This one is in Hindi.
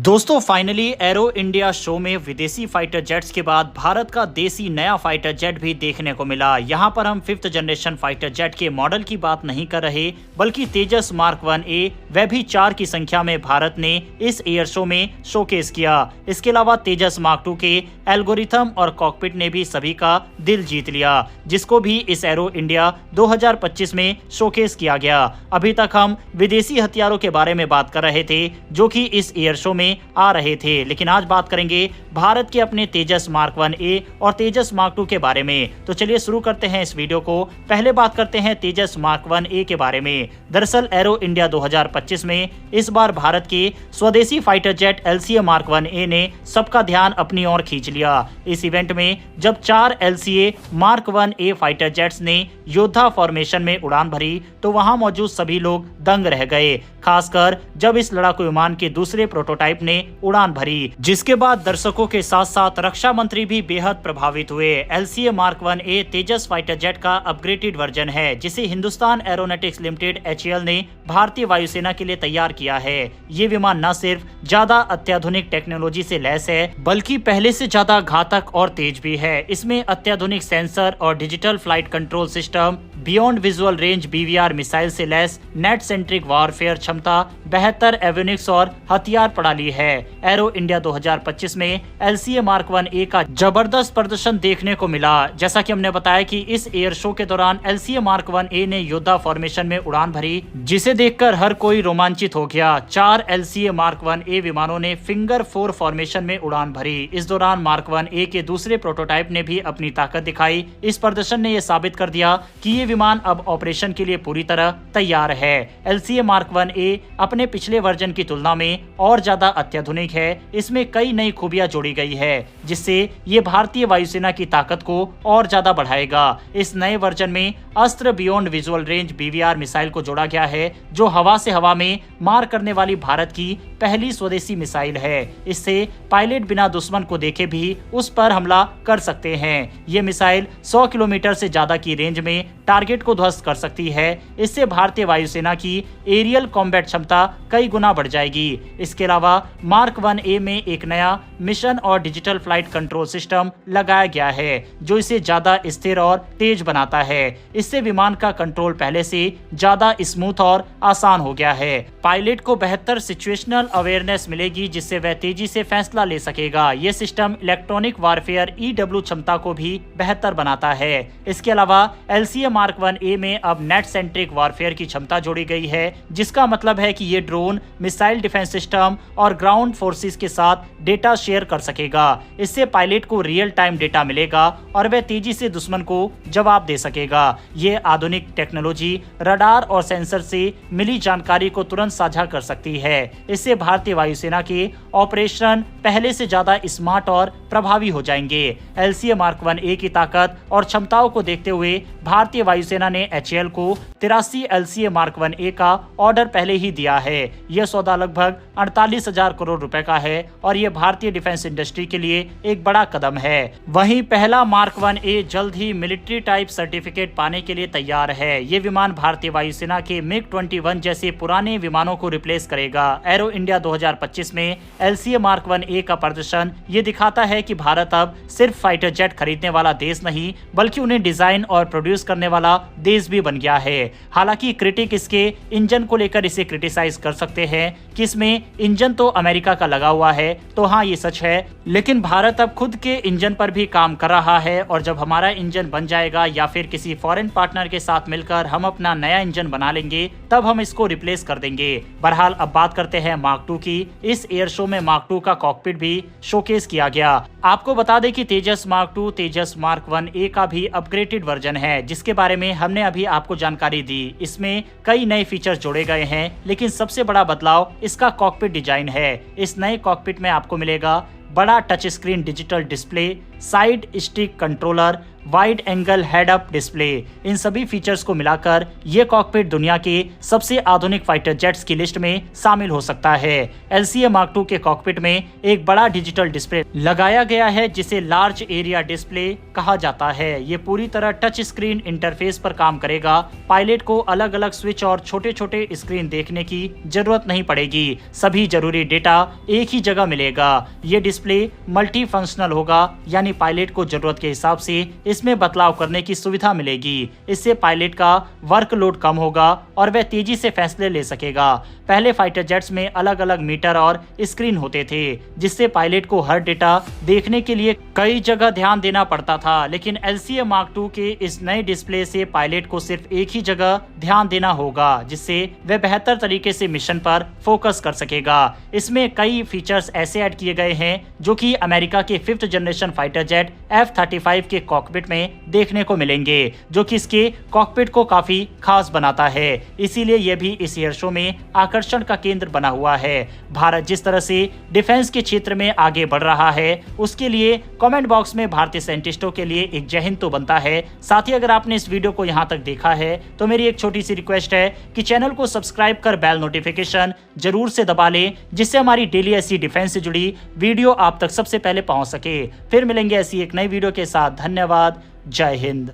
दोस्तों फाइनली एरो इंडिया शो में विदेशी फाइटर जेट्स के बाद भारत का देसी नया फाइटर जेट भी देखने को मिला। यहां पर हम 5th जनरेशन फाइटर जेट के मॉडल की बात नहीं कर रहे, बल्कि तेजस मार्क 1A, वह भी 4 की संख्या में भारत ने इस एयर शो में शोकेस किया। इसके अलावा तेजस मार्क 2 के एल्गोरिथम और कॉकपिट ने भी सभी का दिल जीत लिया, जिसको भी इस एरो इंडिया 2025 में शोकेस किया गया। अभी तक हम विदेशी हथियारों के बारे में बात कर रहे थे जो कि इस एयर शो में आ रहे थे, लेकिन आज बात करेंगे भारत के अपने तेजस मार्क 1A और तेजस मार्क 2 के बारे में। तो चलिए शुरू करते हैं इस वीडियो को। पहले बात करते हैं तेजस मार्क 1A के बारे में। दरअसल एरो इंडिया 2025 में इस बार भारत के स्वदेशी fighter jet LCA mark 1A ने सबका ध्यान अपनी ओर खींच लिया। इस इवेंट में जब 4 LCA mark 1A fighter jets ने योद्धा फॉर्मेशन में उड़ान भरी तो वहां मौजूद सभी लोग दंग रह गए, खासकर जब इस लड़ाकू विमान के दूसरे प्रोटोटाइप ने उड़ान भरी, जिसके बाद दर्शकों के साथ साथ रक्षा मंत्री भी बेहद प्रभावित हुए। LCA मार्क 1A तेजस फाइटर जेट का अपग्रेडेड वर्जन है, जिसे हिंदुस्तान एरोनॉटिक्स लिमिटेड HAL ने भारतीय वायुसेना के लिए तैयार किया है। ये विमान न सिर्फ ज्यादा अत्याधुनिक टेक्नोलॉजी से लैस है, बल्कि पहले से ज्यादा घातक और तेज भी है। इसमें अत्याधुनिक सेंसर और digital flight control system, beyond visual range BVR missile से लैस नेट सेंट्रिक वॉरफेयर क्षमता, बेहतर एवियोनिक्स और हथियार प्रणाली है। एरो इंडिया 2025 में LCA मार्क 1A का जबरदस्त प्रदर्शन देखने को मिला। जैसा कि हमने बताया कि इस एयर शो के दौरान LCA मार्क 1A ने योद्धा फॉर्मेशन में उड़ान भरी, जिसे देखकर हर कोई रोमांचित हो गया। 4 LCA मार्क 1A विमानों ने फिंगर 4 फॉर्मेशन में उड़ान भरी। इस दौरान मार्क 1A के दूसरे प्रोटोटाइप ने भी अपनी ताकत दिखाई। इस प्रदर्शन ने यह साबित कर दिया कि ये विमान अब ऑपरेशन के लिए पूरी तरह तैयार है। LCA मार्क 1A अपने पिछले वर्जन की तुलना में और ज्यादा अत्याधुनिक है। इसमें कई नई खूबियां जोड़ी गई है, जिससे ये भारतीय वायुसेना की ताकत को और ज्यादा बढ़ाएगा। इस नए वर्जन में अस्त्र beyond visual range BVR missile को जोड़ा गया है, जो हवा से हवा में मार करने वाली भारत की पहली स्वदेशी मिसाइल है। इससे पायलट बिना दुश्मन को देखे भी उस पर हमला कर सकते हैं। ये मिसाइल 100 किलोमीटर से ज्यादा की रेंज में टारगेट को ध्वस्त कर सकती है। इससे भारतीय वायुसेना की एरियल कॉम्बैट क्षमता कई गुना बढ़ जाएगी। इसके अलावा मार्क 1A में एक नया मिशन और डिजिटल फ्लाइट कंट्रोल सिस्टम लगाया गया है, जो इसे ज्यादा स्थिर और तेज बनाता है। इससे विमान का कंट्रोल पहले से ज्यादा स्मूथ और आसान हो गया है। पायलट को बेहतर सिचुएशनल अवेयरनेस मिलेगी, जिससे वह तेजी से फैसला ले सकेगा। यह सिस्टम इलेक्ट्रॉनिक वारफेयर EW क्षमता को भी बेहतर बनाता है। इसके अलावा LCA मार्क 1A में अब नेट सेंट्रिक वारफेयर की क्षमता जोड़ी गई है, जिसका मतलब है कि ये ड्रोन, मिसाइल डिफेंस सिस्टम और ग्राउंड फोर्सेस के साथ डेटा शेयर कर सकेगा। इससे पायलट को रियल टाइम डेटा मिलेगा और वह तेजी से दुश्मन को जवाब दे सकेगा। ये आधुनिक टेक्नोलॉजी रडार और सेंसर से मिली जानकारी को तुरंत साझा कर सकती है। इससे भारतीय वायुसेना के ऑपरेशन पहले से ज्यादा स्मार्ट और प्रभावी हो जाएंगे। LCA मार्क 1A की ताकत और क्षमताओं को देखते हुए भारतीय वायुसेना ने HAL को 83 LCA मार्क 1A का ऑर्डर पहले ही दिया है। यह सौदा लगभग 48,000 करोड़ रुपए का है और यह भारतीय डिफेंस इंडस्ट्री के लिए एक बड़ा कदम है। वहीं पहला मार्क 1A जल्द ही मिलिट्री टाइप सर्टिफिकेट पाने के लिए तैयार है। ये विमान भारतीय वायुसेना के MiG-21 जैसे पुराने विमानों को रिप्लेस करेगा। एरो इंडिया 2025 में LCA मार्क 1A का प्रदर्शन ये दिखाता है कि भारत अब सिर्फ फाइटर जेट खरीदने वाला देश नहीं, बल्कि उन्हें डिजाइन और प्रोड्यूस करने वाला देश भी बन गया है। हालांकि क्रिटिक इसके इंजन को लेकर इसे क्रिटिसाइज कर सकते हैं कि इसमें इंजन तो अमेरिका का लगा हुआ है, तो हाँ ये सच है, लेकिन भारत अब खुद के इंजन पर भी काम कर रहा है और जब हमारा इंजन बन जाएगा या फिर किसी फॉरेन पार्टनर के साथ मिलकर हम अपना नया इंजन बना लेंगे, तब हम इसको रिप्लेस कर देंगे। बहरहाल अब बात करते हैं मार्क 2 की। इस एयर शो में मार्क 2 का कॉकपिट भी शोकेस किया गया। आपको बता दें कि तेजस मार्क 2 तेजस मार्क 1A का भी अपग्रेडेड वर्जन है, जिसके बारे में हमने अभी आपको जानकारी दी। इसमें कई नए फीचर्स जोड़े गए हैं, लेकिन सबसे बड़ा बदलाव इसका कॉकपिट डिजाइन है। इस नए कॉकपिट में आपको मिलेगा बड़ा touch screen digital display, side stick controller, wide angle head up display. इन सभी फीचर्स को मिलाकर ये कॉकपिट दुनिया के सबसे आधुनिक फाइटर जेट्स की लिस्ट में शामिल हो सकता है। LCA Mark II के कॉकपिट में एक बड़ा डिजिटल डिस्प्ले लगाया गया है जिसे लार्ज एरिया डिस्प्ले कहा जाता है। ये पूरी तरह टच स्क्रीन इंटरफेस पर काम करेगा। पायलट को अलग अलग स्विच और छोटे छोटे स्क्रीन देखने की जरूरत नहीं पड़ेगी। सभी जरूरी डेटा एक ही जगह मिलेगा। ये डिस्प्ले मल्टी फंक्शनल होगा, यानी पायलट को जरूरत के हिसाब से इसमें बदलाव करने की सुविधा मिलेगी। इससे पायलट का वर्कलोड कम होगा और वह तेजी से फैसले ले सकेगा। पहले फाइटर जेट्स में अलग अलग मीटर और स्क्रीन होते थे, जिससे पायलट को हर डेटा देखने के लिए कई जगह ध्यान देना पड़ता था। लेकिन LCA Mark II के इस नए डिस्प्ले से पायलट को सिर्फ एक ही जगह ध्यान देना होगा, जिससे वह बेहतर तरीके से मिशन पर फोकस कर सकेगा। इसमें कई फीचर्स ऐसे ऐड किए गए हैं जो कि अमेरिका के 5th generation fighter jet F-35 के कॉकपिट में देखने को मिलेंगे, जो कि इसके कॉकपिट को काफी खास बनाता है। इसीलिए यह भी इस एयर शो में आकर्षण का केंद्र बना हुआ है। भारत जिस तरह से डिफेंस के क्षेत्र में आगे बढ़ रहा है, उसके लिए कमेंट बॉक्स में भारतीय साइंटिस्टों के लिए एक जय हिंद तो बनता है। साथ ही अगर आपने इस वीडियो को यहाँ तक देखा है तो मेरी एक छोटी सी रिक्वेस्ट है कि चैनल को सब्सक्राइब कर बेल नोटिफिकेशन जरूर से दबा लें, जिससे हमारी डेली ऐसी डिफेंस से जुड़ी वीडियो आप तक सबसे पहले पहुंच सके। फिर मिलेंगे ऐसी एक नई वीडियो के साथ। धन्यवाद। जय हिंद।